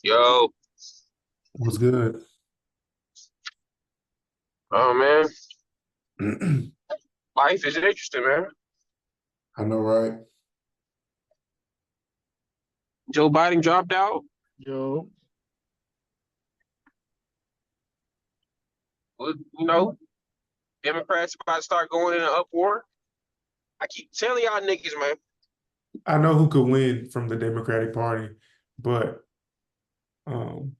Yo, Was good. oh man, I life is interesting, man. know, right? Joe Biden dropped out. Yo, Well, You know, Democrats about to start going in an uproar. I keep telling y'all niggas, man. I know who could win from the Democratic Party, but um,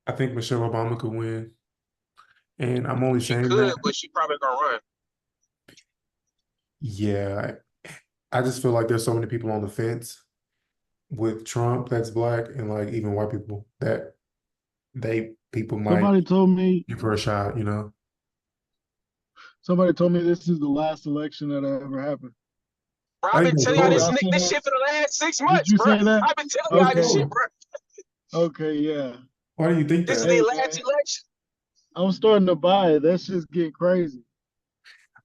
I think Michelle Obama could win. And I'm only She saying could, that, but she probably gonna run. yeah, I just feel like there's so many people on the fence with Trump that's black and like even white people that people might somebody told me give her a shot, you know? somebody told me this is the last election that ever happened. Bro, I I've think been of telling y'all course. this Y'all seen this that? shit for the last six Did months, you bro. say that? I've been telling For y'all this Okay. shit, sure. bro. Okay, yeah. Why do you think This is that? their Hey last man, election. I'm starting to buy it. That shit's getting crazy.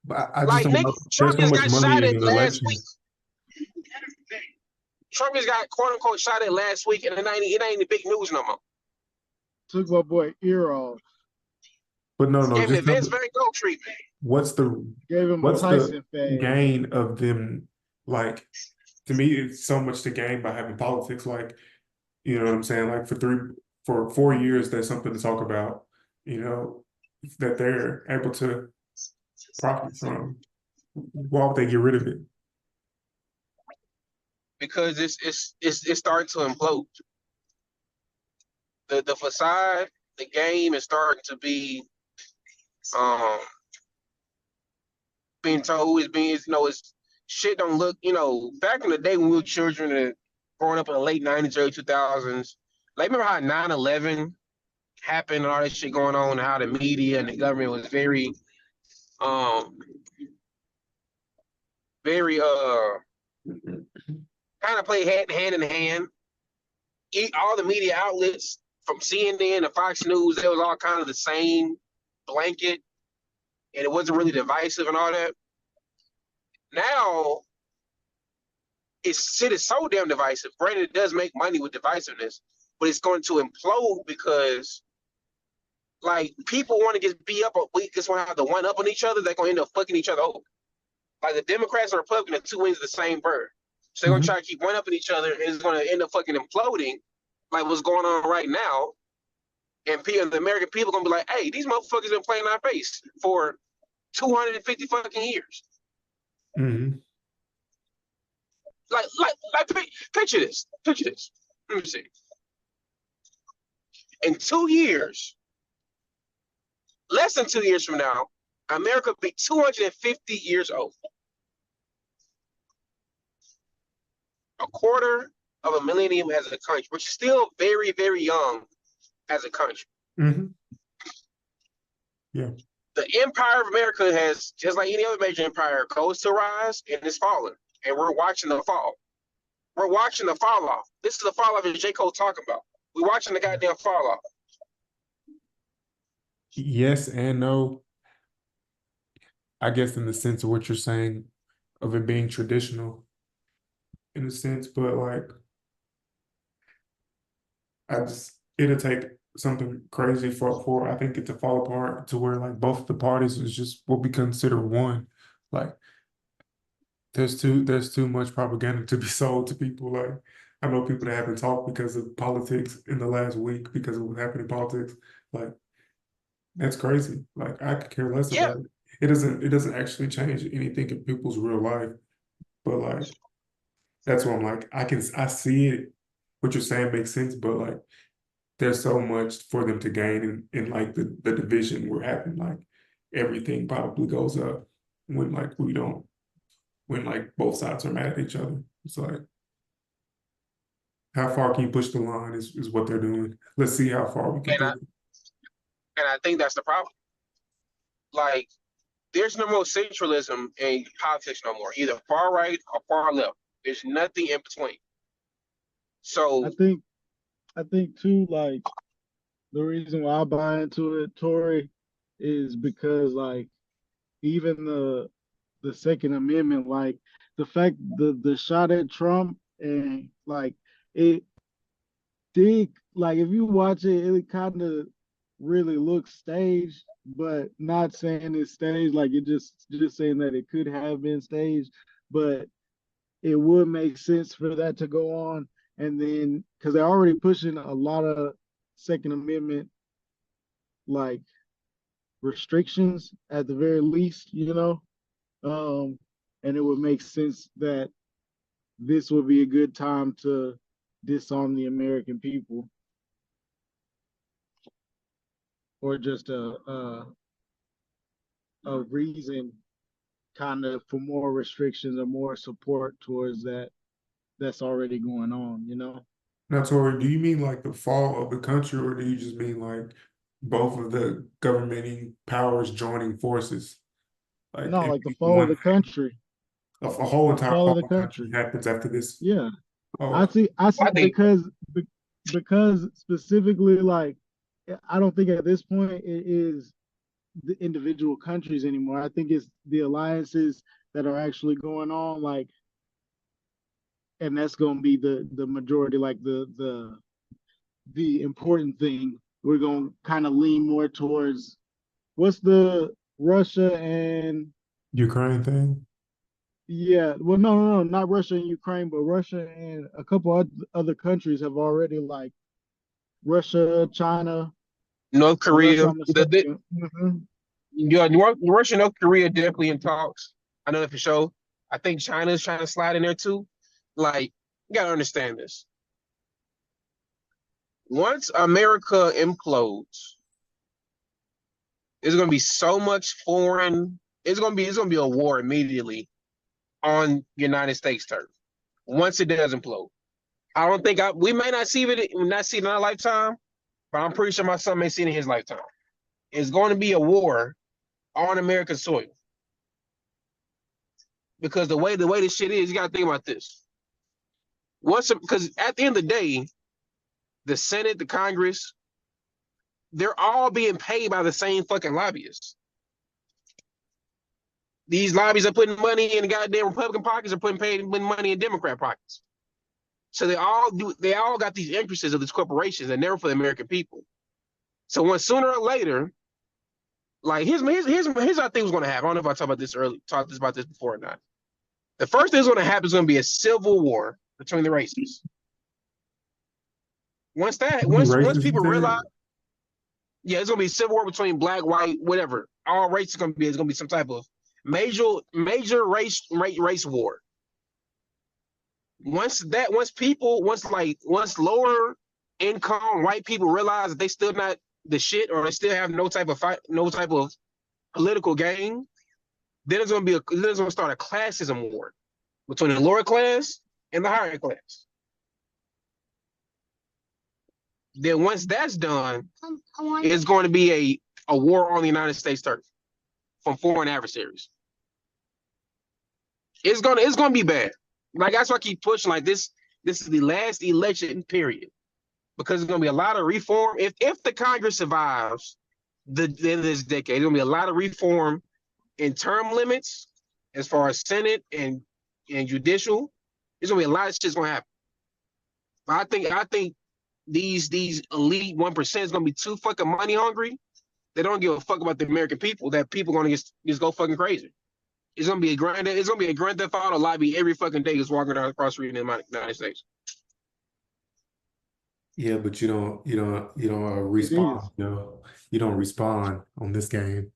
But I just Like, don't nigga, know. There's Trump so just much got money shot in at an last week. election. Trump just got quote unquote shot at last week, and it ain't the big news no more. Took my boy ear off. But no, no, Gave him just the tell Vince me Van Gogh treatment. what's the Gave him a what's the Tyson fade. gain of them like to me it's so much to gain by having politics like you know what I'm saying like for 4 years there's something to talk about you know that they're able to profit from why would they get rid of it. Because it's starting to implode. The facade, the game is starting to be um being told is being it's shit don't look back in the day when we were children and growing up in the late 90s, early 2000s. Like remember how 9/11 happened and all that shit going on and how the media and the government was um very kind of play hand in hand. All the media outlets from CNN to Fox News, they was all kind of the same blanket and it wasn't really divisive and all that. Now it's shit is so damn divisive. Granted, it does make money with divisiveness, but it's going to implode because like people want to just be up a week, just want to have the one up on each other. They're going to end up fucking each other over. Like the Democrats and Republicans are two wings of the same bird. So they're going to Mhm. try to keep one up on each other, and it's going to end up fucking imploding, like what's going on right now. And the American people are going to be like, "Hey, these motherfuckers been playing our face for 250 fucking years." Mhm. Picture this. Picture this. Let me see. In 2 years, less than 2 years from now, America will be 250 years old. A quarter of a millennium as a country, which is still very, very young as a country. Mhm. Yeah. The empire of America has, just like any other major empire, goes to rise and is falling. And we're watching the fall. We're watching the fall off. This is the fall off that J. Cole talking about. We're watching the goddamn fall off. Yes and no. I guess in the sense of what you're saying of it being traditional in a sense, but like I just it'll take something crazy for I think it to fall apart to where like both the parties is just what we consider one. Like there's too much propaganda to be sold to people. Like I know people that haven't talked because of politics in the last week because of what happened in politics. Like that's crazy. Like I could care less Yeah, about it. It doesn't actually change anything in people's real life. But like that's what I'm like I see it. What you're saying makes sense, but like there's so much for them to gain in like the division we're having. Like everything probably goes up when like we don't when like both sides are mad at each other. It's like how far can you push the line is what they're doing. Let's see how far we can and I push it. and I think that's the problem. Like, there's no more centralism in politics no more, either far right or far left. There's nothing in between. I So think I think too, like the reason why I buy into it, Tori, is because like even the Second Amendment, like the fact the shot at Trump and like it think like if you watch it, it kind of really looks staged, but not saying it's staged. Like it just saying that it could have been staged, but it would make sense for that to go on. And then because they're already pushing a lot of Second Amendment like restrictions at the very least, um, and it would make sense that this would be a good time to disarm the American people, or just a reason kind of for more restrictions or more support towards that's already going on. Now, Tori, do you mean like the fall of the country, or do you just mean like both of the governing powers joining forces? Like No, if like the fall of one the thing, country, a whole the entire fall of fall the of the country country. happens after this. Yeah, Oh, I okay. see. I see I think because specifically, like, I don't think at this point it is the individual countries anymore. I think it's the alliances that are actually going on, like, and that's going to be the majority, like the important thing. We're going to kind of lean more towards what's the Russia and Ukraine thing. yeah, well, no, not Russia and Ukraine, but Russia and a couple other countries have already like Russia, China, North unless Korea, I'm mistaken. Mhm. yeah, Russia, North Korea definitely in talks. I know that for sure. I think China's trying to slide in there too. Like, you gotta understand this. Once America implodes, there's gonna be so much foreign. It's gonna be a war immediately on United States turf. Once it does implode, I don't think we may not see it in our lifetime, but I'm pretty sure my son may see it in his lifetime. It's going to be a war on American soil because the way this shit is, you gotta think about this. Because at the end of the day, the Senate, the Congress, they're all being paid by the same fucking lobbyists. These lobbyists are putting money in the goddamn Republican pockets, are putting money in Democrat pockets. So they all got these interests of these corporations and never for the American people. So when sooner or later, like here's what I think was gonna happen. I don't know if I talked about this before or not. The first thing that's gonna happen is gonna be a civil war between the races. Once Racist, you people realize, said? yeah, it's gonna be a civil war between black, white, whatever. All races it's gonna be some type of major race war. Once lower income white people realize that they still not the shit or they still have no type of fight, no type of political gain, then it's gonna start a classism war between the lower class and the higher class. Then once that's done, it's going to be a war on the United States turf from foreign adversaries. It's gonna be bad. Like that's why I keep pushing like this. This is the last election period because there's gonna be a lot of reform. If the Congress survives the end of this decade, there's gonna be a lot of reform in term limits as far as Senate and judicial. There's gonna be a lot of shit's gonna happen. But I think these elite 1% is gonna be too fucking money hungry. They don't give a fuck about the American people. That people gonna just go fucking crazy. It's gonna be a grand theft auto lobby every fucking day just walking down across the street in the United States. Yeah, but you don't It is. respond. You don't respond on this game.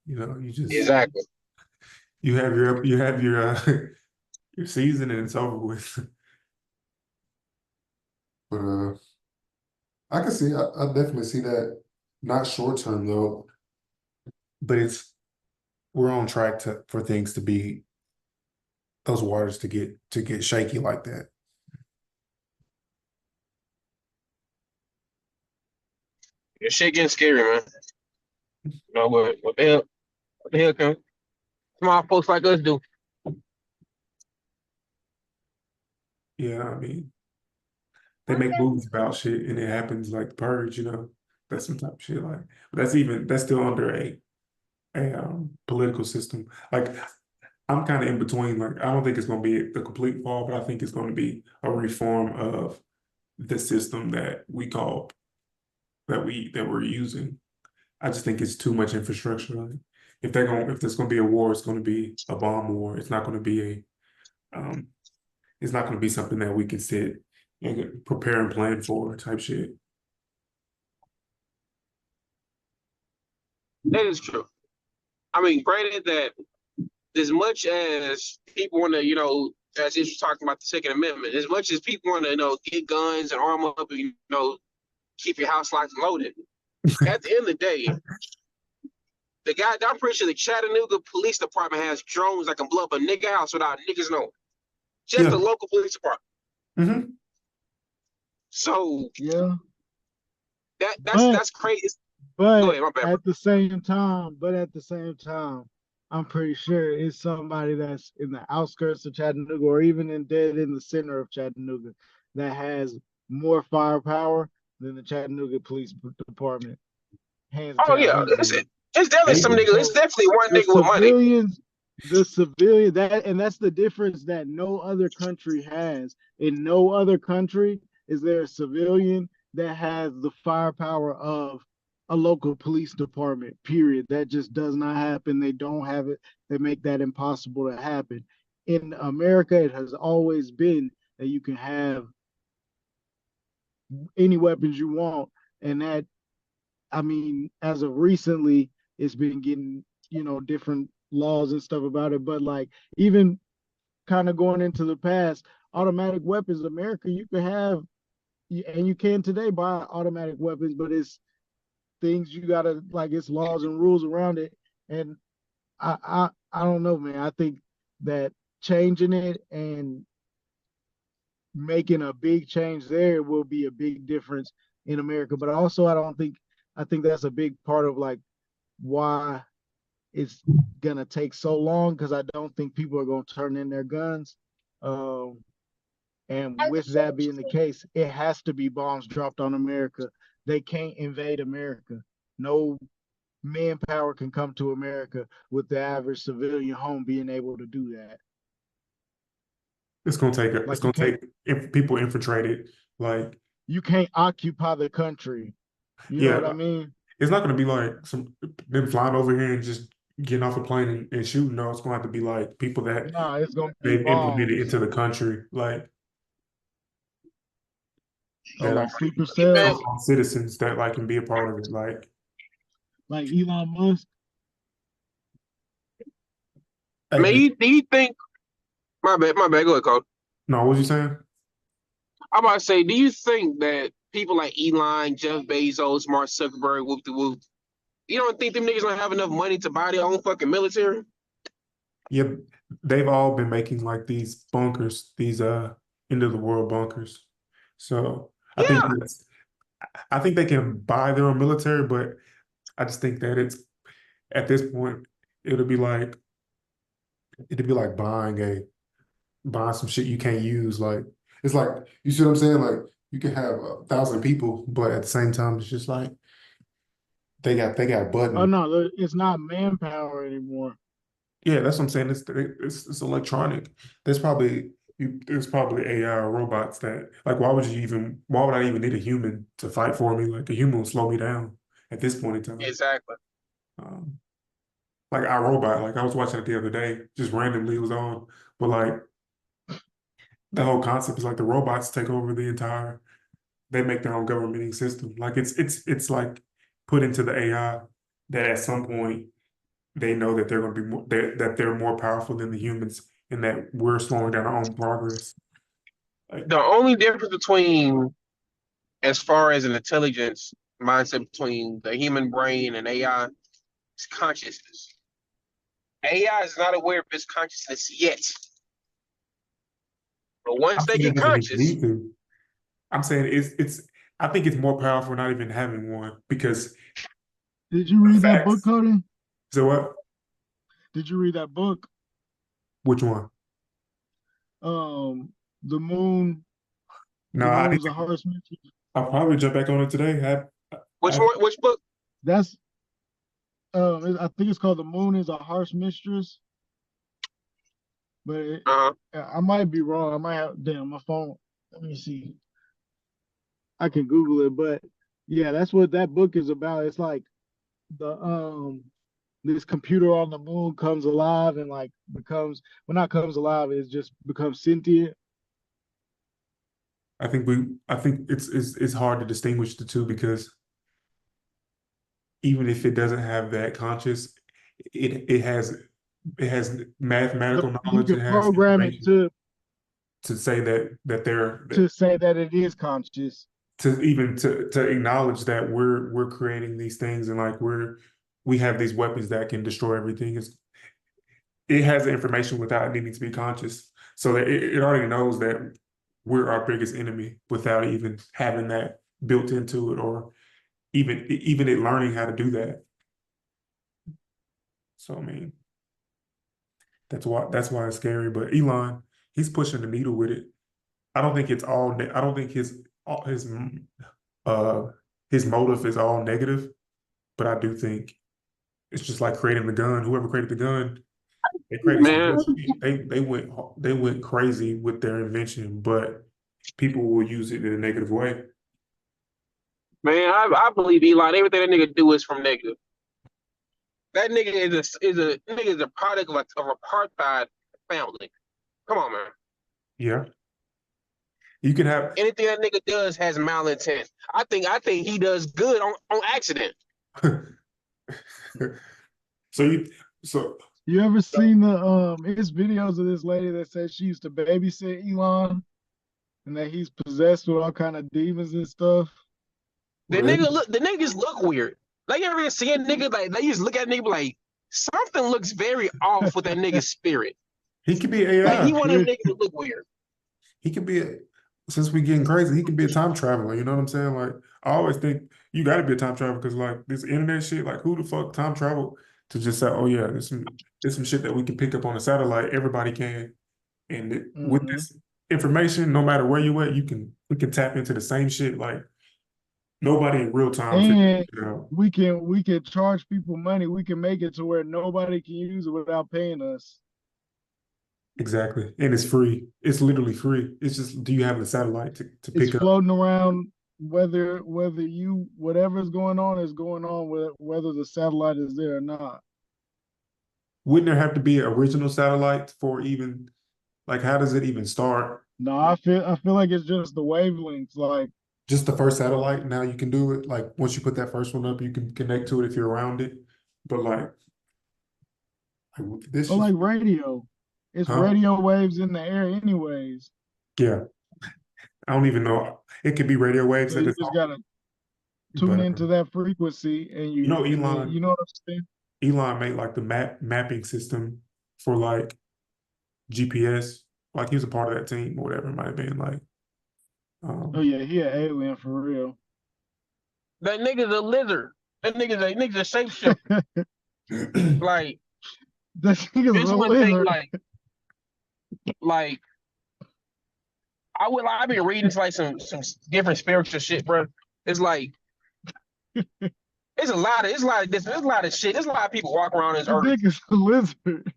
You just Exactly. you have your your season and it's over with. But I can see, I definitely see that. Not short term though, but we're on track for things to be those waters to get shaky like that. This shit getting scary, man. You know what the hell? What the hell can small folks like us do? Yeah, I mean, they make movies about shit and it happens like the purge. That's some type of shit like. But that's still under a political system. Like I'm kind of in between. Like I don't think it's gonna be the complete fall, but I think it's gonna be a reform of the system that we're using. I just think it's too much infrastructure. Like, if there's gonna be a war, it's gonna be a bomb war. It's not gonna be it's not gonna be something that we can sit and prepare and plan for type shit. That is true. I mean, granted that as much as people want to, as he was talking about the Second Amendment, as much as people want to, get guns and arm up and, keep your house locked and loaded, at the end of the day, I'm pretty sure the Chattanooga Police Department has drones that can blow up a nigga house without niggas knowing. Just Yeah. the local police department. Mm-hmm. So Yeah. that's crazy. But Go ahead, my bad. at the same time, I'm pretty sure it's somebody that's in the outskirts of Chattanooga or even dead in the center of Chattanooga that has more firepower than the Chattanooga Police Department. Hands Oh down, yeah, easily. it's definitely some niggas. It's definitely one The nigga with money. civilian, that's the difference that no other country has. In no other country is there a civilian that has the firepower of a local police department, period. That just does not happen. They don't have it. They make that impossible to happen. In America, it has always been that you can have any weapons you want. And that, I mean, as of recently, it's been getting, different laws and stuff about it. But like, even kind of going into the past, automatic weapons, America, you can have, and you can today buy automatic weapons, but it's things you gotta, like, it's laws and rules around it. And I don't know, man. I think that changing it and making a big change there will be a big difference in America. But also, I think that's a big part of like why it's gonna take so long, because I don't think people are gonna turn in their guns. And with that being the case, it has to be bombs dropped on America. They can't invade America. No manpower can come to America with the average civilian home being able to do that. It's gonna take Like, you can't if people infiltrate it. Like, you can't occupy the country. You know yeah, what I mean? it's not gonna be like them flying over here and just getting off a plane and shooting. No, it's gonna have to be like people that No, it's gonna be they've implemented bombs. into the country, like Oh, that like sleeper Man, cells, are citizens that like can be a part of it. like Elon Musk. Hey, man, do you think? My bad. Go ahead, Cole. no, what you saying? I'm about to say, do you think that people like Elon, Jeff Bezos, Mark Zuckerberg, whoop de whoop, you don't think them niggas don't have enough money to buy their own fucking military? Yeah, they've all been making like these bunkers, these end of the world bunkers. So Yeah. I think they can buy their own military, but I just think that it's at this point it'll be like buying some shit you can't use. Like, it's like, you see what I'm saying? Like, you can have 1,000 people, but at the same time, it's just like they got Oh button. no, it's not manpower anymore. Yeah, that's what I'm saying. It's electronic. There's probably AI or robots that, like, why would I even need a human to fight for me? Like, a human will slow me down at this point in time. Exactly. Um, like iRobot, like I was watching it the other day, just randomly it was on, but like the whole concept is like the robots take over they make their own governing system. Like, it's like put into the AI that at some point they know that they're going to be that they're more powerful than the humans, and that we're slowing down our own progress. Like, The only difference between, as far as an intelligence mindset between the human brain and AI, is consciousness. AI is not aware of its consciousness yet. But once I'm they saying it get doesn't even conscious, need to. I'm saying I think it's more powerful not even having one because Did you the read that book, facts. Cody? So what? Did you read that book? Which one? Um, the moon, No, the I moon is a didn't. harsh mistress. I'll probably jump back on it today. which I, one? Which book? That's I think it's called The Moon is a Harsh Mistress, but Uh huh. I might be wrong. I might have, damn, my phone. Let me see. I can Google it, but yeah, that's what that book is about. It's like the this computer on the moon comes alive and like becomes, well, not comes alive, it just becomes sentient. I think it's hard to distinguish the two because even if it doesn't have that conscious, it has mathematical You knowledge, can it has program it information to say that they're to say that it is conscious. to even to acknowledge that we're creating these things and like we have these weapons that can destroy everything. It has the information without needing to be conscious. So that it already knows that we're our biggest enemy without even having that built into it or even it learning how to do that. So I mean, that's why it's scary. But Elon, he's pushing the needle with it. I don't think it's all. I don't think uh his motive is all negative, but I do think it's just like creating the gun. Whoever created the gun, they created some Man, good shit. They went crazy with their invention, but people will use it in a negative way. man, I believe Elon. Everything that nigga do is from negative. That nigga is a product of of apartheid family. Come on, man. Yeah, you can have. Anything that nigga does has malintent. I think he does good on accident. So so You ever seen the his videos of this lady that said she used to babysit Elon and that he's possessed with all kind of demons and stuff? The niggas look weird. Like you ever see a nigga like they just look at a nigga like something looks very off with that nigga's spirit. he could be Like AI. he want them niggas to look weird. He could be since we getting crazy, he could be a time traveler. You know what I'm saying? Like I always think you got to be a time traveler because like this internet shit, like who the fuck time travel to just say, oh yeah, there's some shit that we can pick up on a satellite. Everybody can, and with Hmm. this information, no matter where you at, we can tap into the same shit. Like nobody in real time figured And it out. we can charge people money. We can make it to where nobody can use it without paying us. Exactly, and it's free. It's literally free. It's just do you have the satellite to It's pick up? floating around whether you whatever's going on is going on whether the satellite is there or not. Wouldn't there have to be an original satellite for even like how does it even start? No, I feel like it's just the wavelengths. Like, Just the first satellite. Now you can do it. Like once you put that first one up, you can connect to it if you're around it. But like this or is like radio. It's huh? radio waves in the air anyways. Yeah. I don't even know. It could be radio waves So that you it's just on. gotta tune But into that frequency you know, and then you know what I'm saying? Elon made like the mapping system for like GPS. Like he was a part of that team or whatever it might have been. Like Oh um yeah, he an alien for real. That nigga's a lizard. That nigga's a shapeshifter. Like That nigga's this a one thing, lizard. like I've been reading like some different spiritual shit, bro. It's like there's a lot of shit. There's a lot of people walking around this The earth. nigga's a lizard.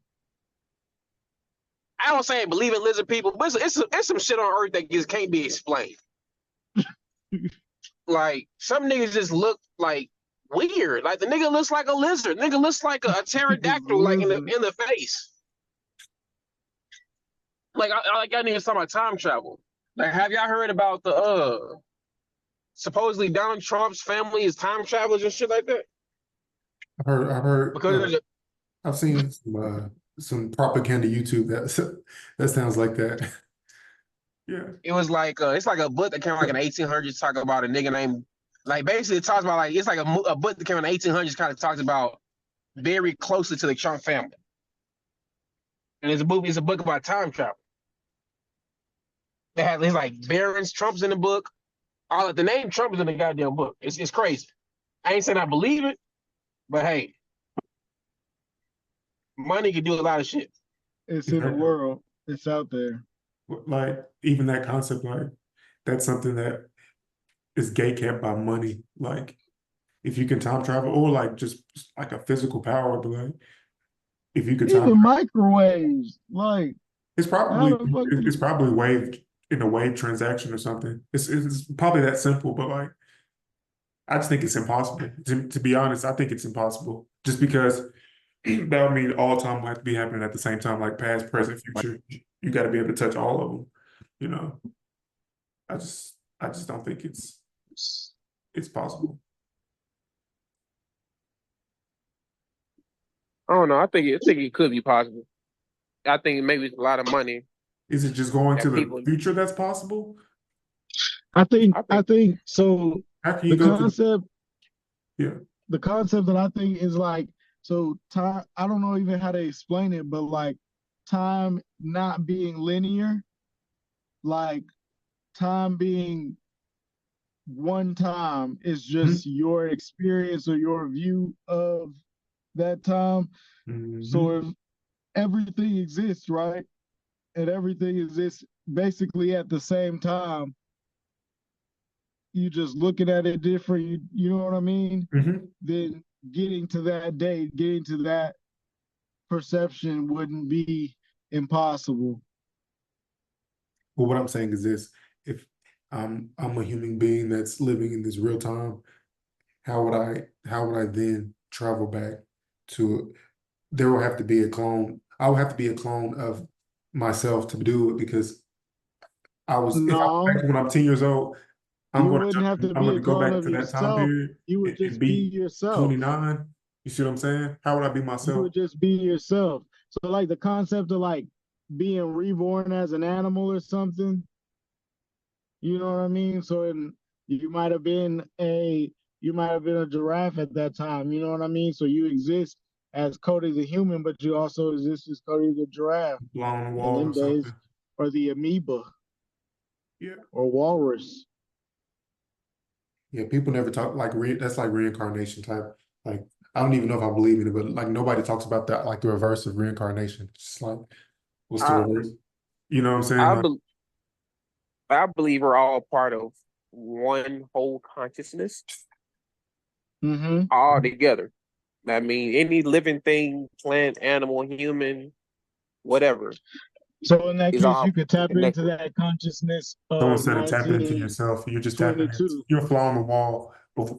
I don't say I believe in lizard people, but it's some shit on earth that just can't be explained. Like some niggas just look like weird. Like the nigga looks like a lizard. Nigga looks like a Nigga's a pterodactyl, like in lizard. the face. Like I need to talk about time travel. Like have y'all heard about the supposedly Donald Trump's family is time travelers and shit like that? I've heard Because there's a I've seen some propaganda YouTube that sounds like that. Yeah. it was like it's like a book that came out like in the 1800s talking about a nigga named like basically it talks about like it's like a book that came out in the 1800s kind of talks about very closely to the Trump family. And it's a book about time travel. They have it's like Barron's Trump's in the book. All of the name Trump is in the goddamn book. It's crazy. I ain't saying I believe it, but hey, money can do a lot of shit. It's in the world. It's out there. Like even that concept, like that's something that is gate kept by money. Like if you can time travel, or like just like a physical power, but like if you could time Even travel, microwaves. Like, it's how probably the fuck it's you probably wave in a wave transaction or something. It's probably that simple, but like I just think it's impossible. To be honest, I think it's impossible. Just because that would mean all time will have to be happening at the same time, like past, present, future. You got to be able to touch all of them. You know, I just don't think it's possible. I don't know. I think it could be possible. I think maybe it's a lot of money Is it just going to that the people. future that's possible? I think I I think think so. How can you The go to? concept Yeah. the concept that I think is like, so time, I don't know even how to explain it, but like time not being linear, like time being one time is Mhm. just your experience or your view of that time. So Mhm. if everything exists, right? And everything exists basically at the same time, you just looking at it different, you know what I mean? Mhm. Then getting to that date, getting to that perception wouldn't be impossible. But what I'm saying is this: if I'm a human being that's living in this real time, how would I then travel back to? There will have to be a clone. I would have to be a clone of myself to do it because if I went back No, to when I'm 10 years old, you wouldn't have to I'm be going a to go clone back of to that time yourself. period You would and just be be yourself. 29. You see what I'm saying? How would I be You myself? would just be yourself. So like the concept of like being reborn as an animal or something, you know what I mean? So you might have been a you might have been a giraffe at that time, you know what I mean? So you exist as Cody the human, but you also exist as Cody the giraffe Blown on the in wall or them days, something. or the amoeba Yeah. or walrus. Yeah, people never talk like that's like reincarnation type. Like I don't even know if I believe in it, but like nobody talks about that, like the reverse of reincarnation. It's just like what's the I reverse? You know what I'm saying? I, Like, be, I believe we're all part of one whole consciousness, Mm-hmm. all together. I mean, any living thing, plant, animal, human, whatever, So in that is case, you all could tap into connected. that consciousness someone of said to tap into 1922. yourself. You're just tapping in. You're a fly on the wall, but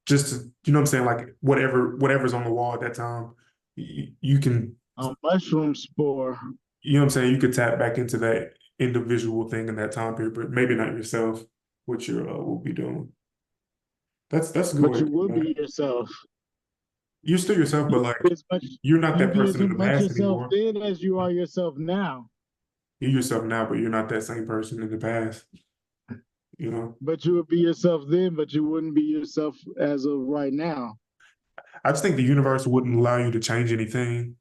just to, you know what I'm saying? Like whatever's on the wall at that time, you can, A mushroom spore. you know what I'm saying? You could tap back into that individual thing in that time period, but maybe not yourself, what you will be doing. That's a good But way to you think would about be it. yourself. You're still yourself, but like As much you're not you that be as person in the much past yourself anymore. then as you are yourself now. You're yourself now, but you're not that same person in the past. You know, But you would be yourself then, but you wouldn't be yourself as of right now. I just think the universe wouldn't allow you to change anything.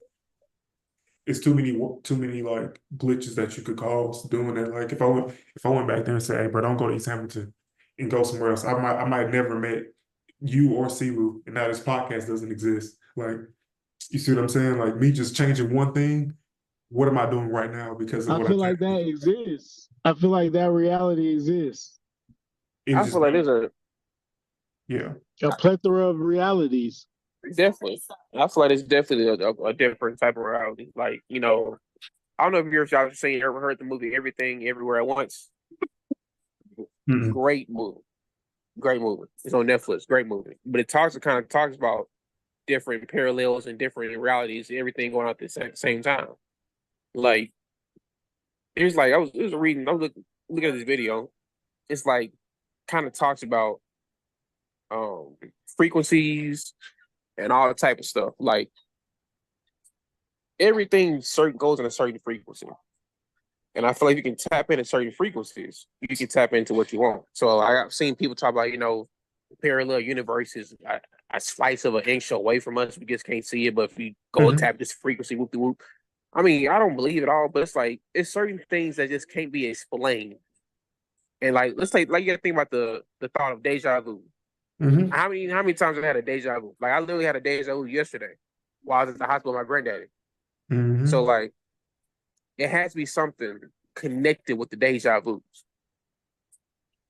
It's too many like glitches that you could cause doing that. Like if I went back there and said, "Hey, bro, don't go to East Hamilton and go somewhere else," I might never met you or Siwu, and now this podcast doesn't exist. Like you see what I'm saying? Like me just changing one thing. What am I doing right now because of I what I feel like changed? that exists. I feel like that reality exists. It's I just feel like there's a yeah. A plethora of realities. definitely. I feel like it's definitely a different type of reality. Like, I don't know if y'all seen ever heard the movie Everything Everywhere at Once. Mm-mm. Great movie. Great movie. It's on Netflix. Great movie. But it kind of talks about different parallels and different realities, everything going on at the same time. Like it's like I was reading, I was looking at this video. It's like kind of talks about um frequencies and all the type of stuff. Like everything certain goes in a certain frequency. And I feel like you can tap into certain frequencies. You can tap into what you want. So I've seen people talk about, parallel universes, a slice of an inch away from us. We just can't see it. But if you go Mhm. tap this frequency, whoop de whoop. I mean, I don't believe it all, but it's like it's certain things that just can't be explained. And like, let's say, like, you gotta think about the thought of deja vu. Mhm. How many times have I had a deja vu? Like, I literally had a deja vu yesterday while I was at the hospital with my granddaddy. So Mhm. like, it has to be something connected with the deja vu.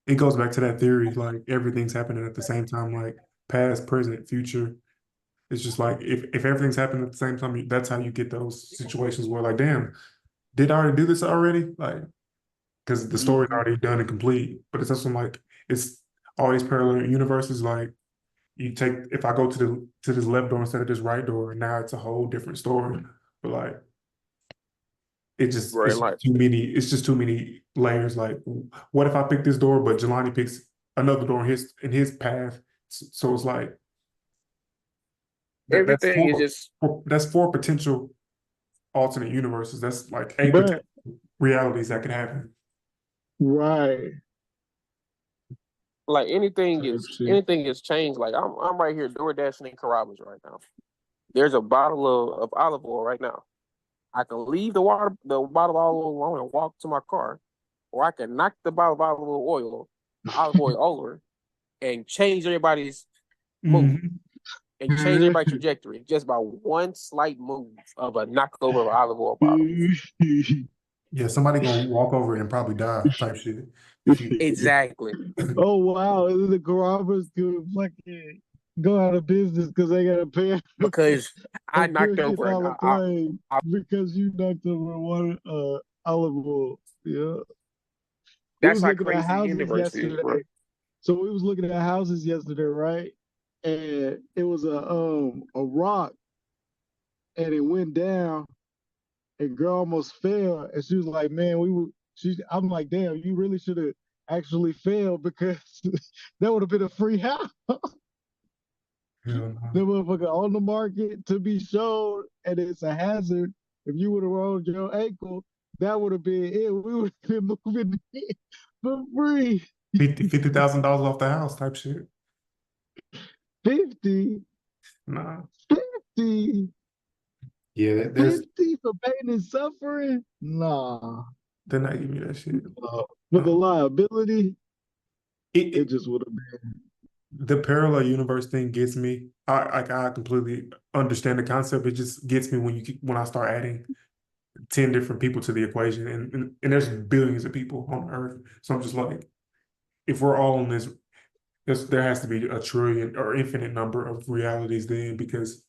It goes back to that theory, like everything's happening at the same time, like past, present, future. It's just like if everything's happening at the same time, that's how you get those situations where like, damn, did I already do this already? Like, because the story's Mhm. already done and complete. But it's also like it's all these parallel universes. Like you take if I go to this left door instead of this right door, now it's a whole different story. But like Right, it's like too many. It's just too many layers. Like, what if I pick this door, but Jelani picks another door in his path? So it's like everything is just that's four potential alternate universes. That's like eight potential But realities that could happen. right, like type shit. anything has changed. Like I'm right here door dashing in Carrabba's right now. There's a bottle of olive oil right now. I can leave the bottle of olive oil alone and walk to my car, or I can knock the bottle of olive oil over, and change everybody's mood Mhm. and change everybody's trajectory just by one slight move of a knockover of an olive oil bottle. Yeah, somebody gonna walk over it and probably die type shit. If you, Exactly. Oh wow, the Carrabba's could fucking go out of business because they gotta pay Because a I knocked $1 over million claim because you knocked over one olive oil. Yeah. We that's was how looking at crazy the houses universe is, bro. yesterday. So we was looking at houses yesterday, right? And it was a rock and it went down and girl almost fell and she was like, man, I'm like, damn, you really should have actually failed because that would have been a free house. hell no. The motherfucker on the market to be sold, and it's a hazard. If you would have rolled your ankle, that would have been it. We would have been moving it for free. $50,000 off the house type shit. 50, Nah. 50, Yeah, there's 50 for pain and suffering? Nah. they're not giving me that shit. For the Um, liability, it it just would have been. the parallel universe thing gets me. I completely understand the concept. It just gets me when I start adding 10 different people to the equation, and there's billions of people on Earth. So I'm just like, if we're all in this, there has to be a trillion or infinite number of realities then, because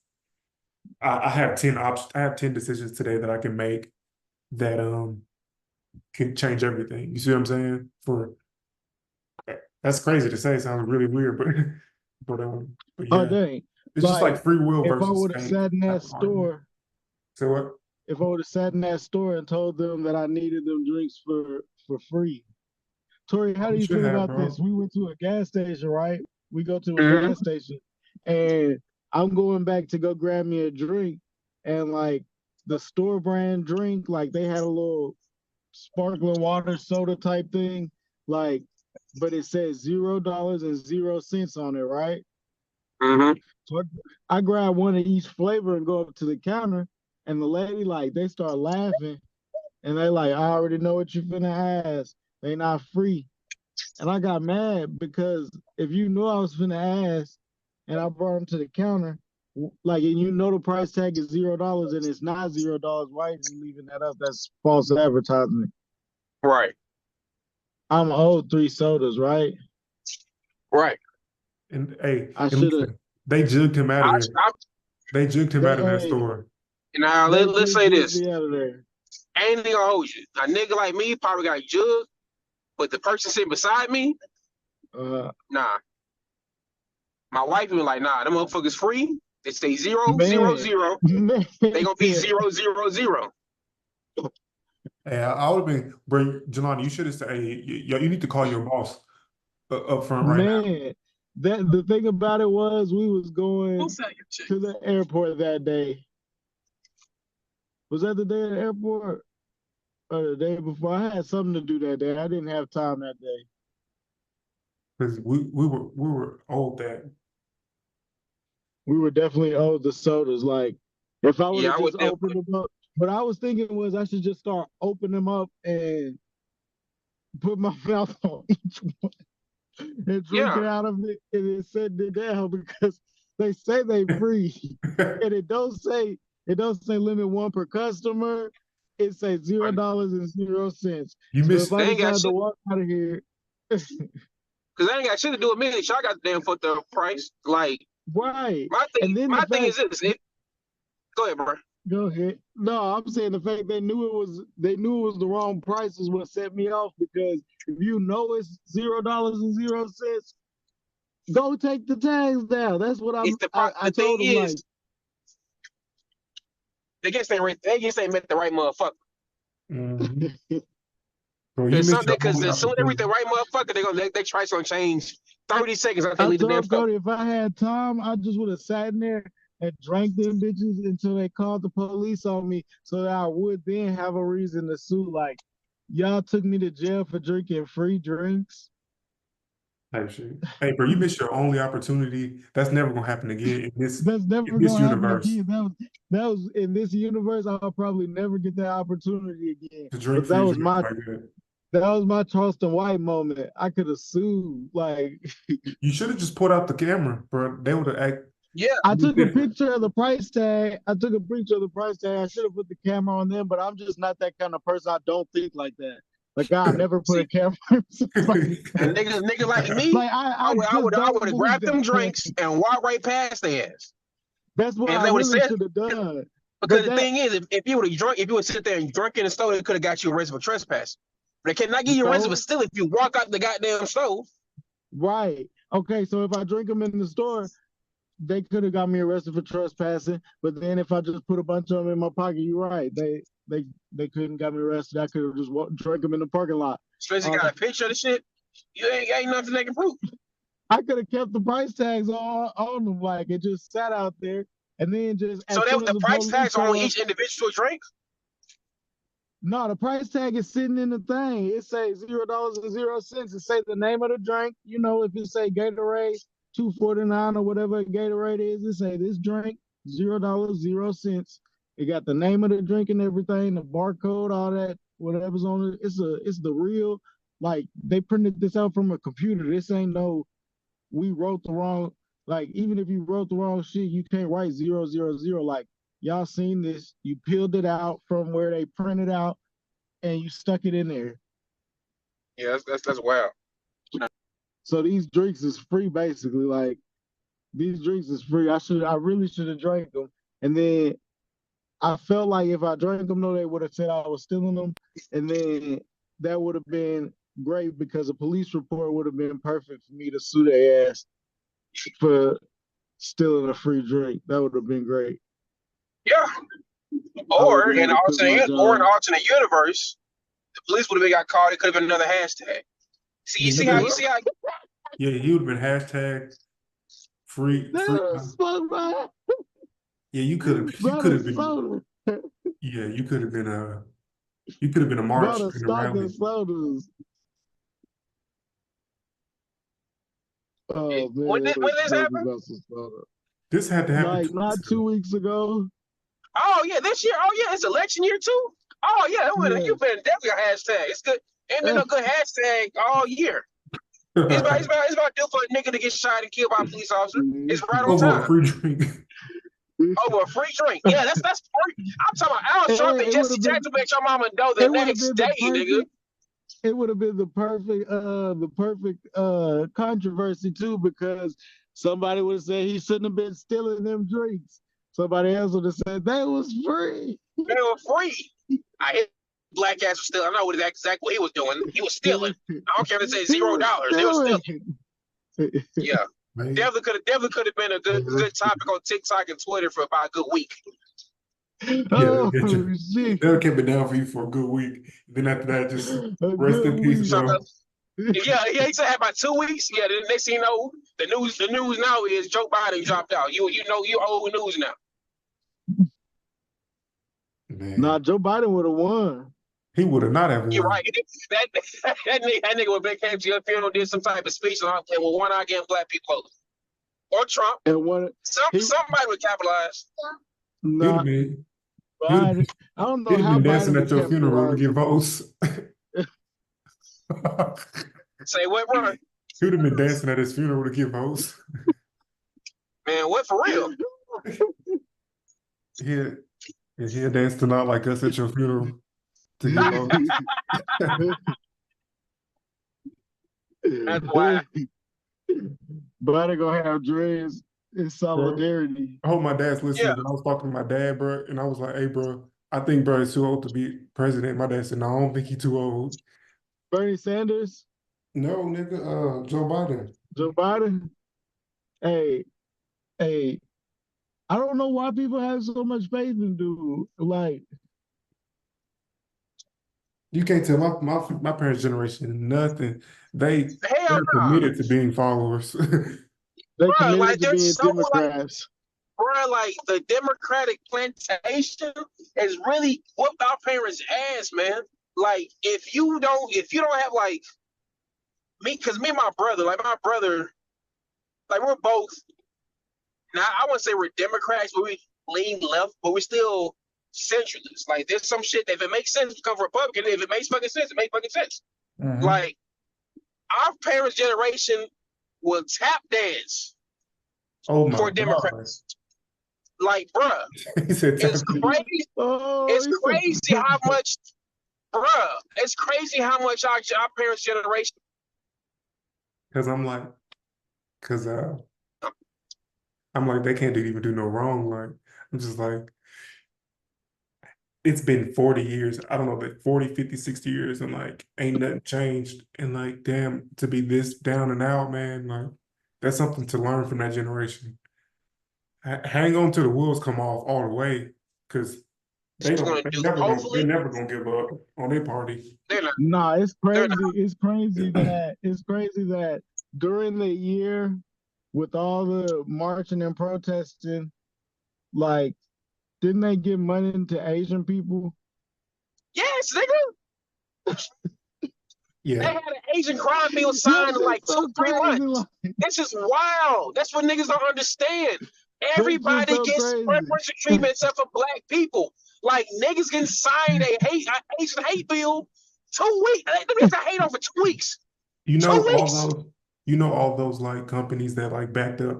I have 10 options. I have 10 decisions today that I can make that can change everything. You see what I'm saying? For That's crazy to say. It sounds really weird, but Oh, yeah, dang. it's just like Like, free will if I versus would have fate sat in type that of argument. store, So what? if I would have sat in that store and told them that I needed them drinks for free, Tori, how do You you should feel have, about this? bro. We went to a gas station, right? We go to a Mhm. gas station, and I'm going back to go grab me a drink, and like the store brand drink, like they had a little sparkling water soda type thing, like, but it says $0 and 0 cents on it, right? Mhm. So I grab one of each flavor and go up to the counter, and the lady like they start laughing, and they like, I already know what you finna ask. They not free. And I got mad because if you knew I was finna ask and I brought them to the counter, like, and you know the price tag is $0 and it's not $0, why are you leaving that up? That's false advertisement. Right. I'm owed 3 sodas, right? Right. And hey, I and should have. listen, they jugged him out of there. I They jugged him They out of that hey, store. now they let's did say jig this. me out of there. Ain't nigga gonna hold you. A nigga like me probably got jugged, but the person sitting beside me, Uh, nah. My wife was like, nah, them motherfuckers free. They stay zero, zero, man, zero. man, They gonna be 0, 0, 0. Hey, I would have been, bro, Jelani, you should have said, hey, you need to call your boss up front right now. man. That the thing about it was we was going to the airport that day. Was that the day at the airport or the day before? I had something to do that day. I didn't have time that day. Because we were old that. We were definitely owed the sodas. Like if I would Yeah, have I would just definitely. opened them up, what I was thinking was I should just start opening them up and put my mouth on each one and drinking Yeah. out of it and then setting it down because they say they free and it don't say limit one per customer. It says $0 and 0 cents. You So if missed I They ain't got decide to shit walk out of here, because they ain't got shit to do with me. Y'all got the damn fucked up price. Like right. my And thing, then the my thing fact is this. Go ahead, bro. Go ahead. No, I'm saying the fact they knew it was the wrong price is what set me off because if you know it's $0.00, go take the tags down. That's what It's I the thing told him like is, they just ain't met the right motherfucker. Mhm. So you missed your Because only as soon as they reach the opportunity. right motherfucker, they try to change 30 seconds after they I leave the damn told store. Cody if I had time, I just would have sat in there and drank them bitches until they called the police on me so that I would then have a reason to sue. Like, y'all took me to jail for drinking free drinks. Type shit. Hey, bro, you missed your only opportunity. That's never gonna happen again That's in never this gonna happen universe again. That was in this universe, I'll probably never get that opportunity again. to drink But that free was drinks my like that. that was my Charleston White moment. I could have sued. Like You should have just put out the camera, bro. They would have act Yeah, I took a different. picture of the price tag. I took a picture of the price tag. I should have put the camera on them, but I'm just not that kind of person. I don't think like that. Like I never put a see, camera in somebody's and face. nigga like me, Like I just I don't would have believe grabbed them that. drinks and walked right past their ass. That's what And if I they would have really said, should have done. because But the that thing is, if you would have drunk, if you would sit there and drunk in the store, they could have got you arrested for trespass. But they cannot get you arrested for no, still if you walk out the goddamn stove. right. Okay, so if I drink them in the store, they could have got me arrested for trespassing. But then if I just put a bunch of them in my pocket, you're right. They couldn't got me arrested. I could have just drank them in the parking lot. Especially Uh, got a picture of the shit. You ain't nothing they can prove. I could have kept the price tags on them, like it just sat out there, and then just So as soon as the the price police tags on show up, each individual drink. no, the price tag is sitting in the thing. It says $0.00. It say the name of the drink. You know, if it say Gatorade 249 or whatever Gatorade is, it say this drink $0.00. It got the name of the drink and everything, the barcode, all that, whatever's on it. It's the real. Like they printed this out from a computer. This ain't no we wrote the wrong, like even if you wrote the wrong shit, you can't write 000. Like y'all seen this, you peeled it out from where they printed out and you stuck it in there. Yeah, that's wild. So these drinks is free basically. Like these drinks is free. I really should have drank them. And then I felt like if I drank them, though, they would have said I was stealing them. And then that would have been great because a police report would have been perfect for me to sue their ass for stealing a free drink. That would have been great. Yeah. I would Or have in never quit my an job. alternate universe, the police would have got caught. It could have been another hashtag. See, Yeah, you see how yeah, he would have been hashtag free. Yeah, you Brought could a have been, soda. yeah, you could have been a Brought march a in the stock of rally. sodas. Oh man, when this maybe happened. about some soda. This had to happen Like 2 weeks not ago. 2 weeks ago. Oh yeah, this year. Oh yeah, it's election year too. Oh yeah, Yeah. you've been definitely a hashtag. It's good. Ain't been Eh, no good hashtag all year. It's about due for a nigga to get shot and killed by a police officer. It's right on Over a time. free drink. Over a free drink. Yeah, that's free. I'm talking about Al Sharpton and it would Jesse have Jackson been to make your mama know the it would have next been day, the nigga. perfect it would have been the perfect controversy too because somebody would have said he shouldn't have been stealing them drinks. Somebody else would have said they was free. They were free. I hit black ass was stealing. I know exactly what he was doing. He was stealing. I don't care if they say He was $0. They were stealing. stealing. Yeah. Man. Definitely could have been a good topic on TikTok and Twitter for about a good week. Yeah, Oh shit. they'll keep it down for you for a good week. Then after that, just A rest good in peace, week. So, bro. yeah, he said about 2 weeks. Yeah, the next thing you know, the news now is Joe Biden dropped out. You know you old news now. Man, Nah, Joe Biden would have won. he would have not have You're won. right. That nigga would have came to your funeral, did some type of speech, and with one eye getting black people over. Or Trump. And one he Somebody would capitalize. He would have nah been. He would Biden. I don't know have how been dancing Biden at would your funeral to capitalize get on votes. Say what, run? He would have been dancing at his funeral to get votes. Man, what for real? He'll dance tonight like us at your funeral to get votes. That's why. Biden gonna have dreads It's solidarity. I hope my dad's Yeah. listening. But I was talking to my dad, bro, and I was like, "Hey, bro, I think bro is too old to be president." My dad said, "No, I don't think he's too old." Bernie Sanders, No, nigga, Joe Biden. Joe Biden. Hey, hey, I don't know why people have so much faith in dude. Like, You can't tell my parents' generation nothing. Hell They're no. committed to being followers. they Bro, committed like to they're being so like, Democrats. bro, like the Democratic plantation has really whooped our parents' ass, man. Like if you don't have like me, because me and my brother, like we're both. Now I wouldn't say we're Democrats, but we lean left, but we're still centralists. Like there's some shit that if it makes sense, become Republican. If it makes fucking sense, it makes fucking sense. Mhm. Like our parents' generation will tap dance Oh my for God. Democrats. Like, bruh, He said, it's "Tap in." crazy. Oh, It's crazy how much, bruh. It's crazy how much our parents' generation. Because because I'm like, they can't even do no wrong. Like, I'm just like, it's been 40 years. I don't know, like 40, 50, 60 years, and like, ain't nothing changed. And like, damn, to be this down and out, man, like, that's something to learn from that generation. Hang on till the wheels come off all the way, because It's gonna do. they're Hopefully, never gonna give up on their party. they're not. nah, it's They're not. crazy. It's crazy that during the year, with all the marching and protesting, like, didn't they give money to Asian people? Yes, nigga. They Yeah. had an Asian crime bill That signed in like shit's so 2, 3 crazy. months. Like, This is wild. That's what niggas don't understand. that shit's Everybody so gets crazy. preferential treatment except for black people. Like niggas can sign a Asian hate bill 2 weeks. They get to hate on for 2 weeks. You know 2 weeks. all those like companies that like backed up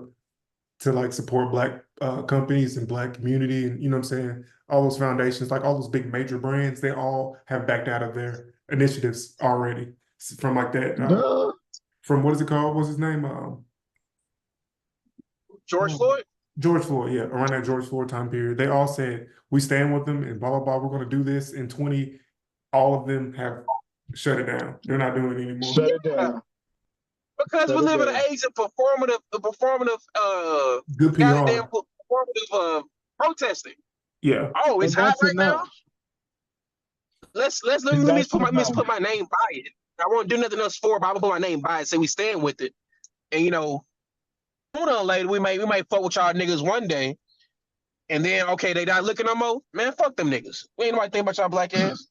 to like support black companies and black community, and you know what I'm saying, all those foundations, like all those big major brands, they all have backed out of their initiatives already from like that Duh. from what is it called? What's his name? George Oh, Floyd. George Floyd. Yeah, around that George Floyd time period, they all said we stand with them and blah blah blah. We're going to do this in 20. All of them have shut it down. They're not doing it anymore. Shut it down. Because Shut we it live in an down. age of performative, Good goddamn PR. performative protesting. Yeah. Oh, it's And hot that's right now. enough. Let And me that's put enough. my name by it. I won't do nothing else for it, but I'm gonna put my name by it, say we stand with it. And you know, hold on, later, we might fuck with y'all niggas one day. And then okay, they not looking no more. Man, fuck them niggas. We ain't nobody think about y'all black ass.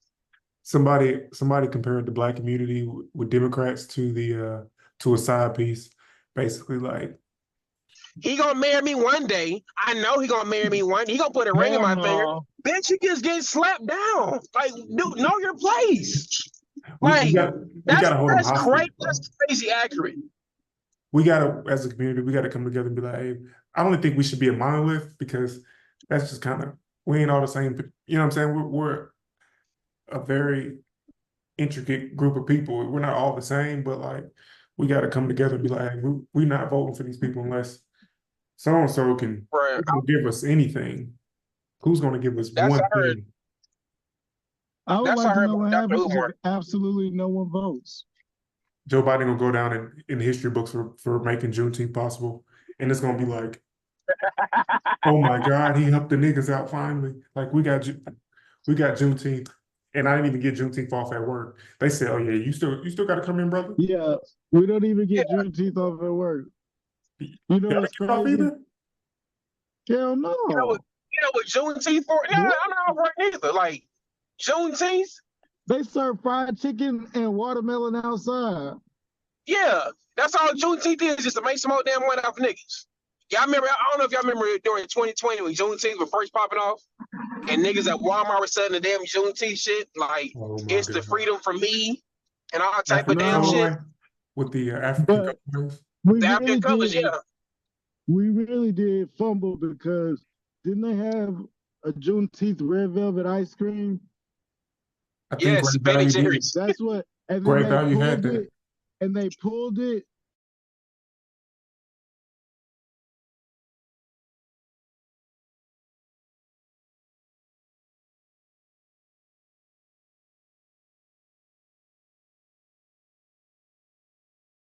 Somebody compared the black community with Democrats to a side piece, basically like He gonna marry me one day. I know he gonna marry me one. He gonna put a ring in Hell my finger. no. Bitch, you just get slapped down. Like, dude, know your place. we Like, gotta hold them hostage, crazy. bro. That's crazy accurate. We gotta, as a community, we gotta come together and be like, hey, I don't think we should be a monolith because that's just kind of we ain't all the same. You know what I'm saying? We're a very intricate group of people. We're not all the same, but like we gotta come together and be like, hey, we're not voting for these people unless so and so can Right. give us anything. Who's gonna give us That's I one heard. thing? I would That's like I to heard know what about Dr. happens if Umar. absolutely no one votes. Joe Biden gonna go down in the history books for making Juneteenth possible, and it's gonna be like, oh my God, he helped the niggas out finally. Like we got Juneteenth, and I didn't even get Juneteenth off at work. They said, oh yeah, you still got to come in, brother. Yeah, we don't even Yeah, get Juneteenth off at work. You know Y'all what's didn't get off crazy? either. Hell no. you know what Juneteenth for? No, What? I'm not right neither. Like Juneteenth. They serve fried chicken and watermelon outside. Yeah, that's all Juneteenth is, just to make some more damn money off niggas. Y'all remember? I don't know if y'all remember during 2020 when Juneteenth was first popping off, and niggas at Walmart were selling the damn Juneteenth shit. Like Oh my it's the God, freedom for me, and all type of African damn shit. No, colorway with the African but colorways. we The African really colors, did. yeah. We really did fumble because didn't they have a Juneteenth red velvet ice cream? I think Yes, Great Ben and Value did. And Jerry's. that's what. And then Great they Value had pulled that. it. And they pulled it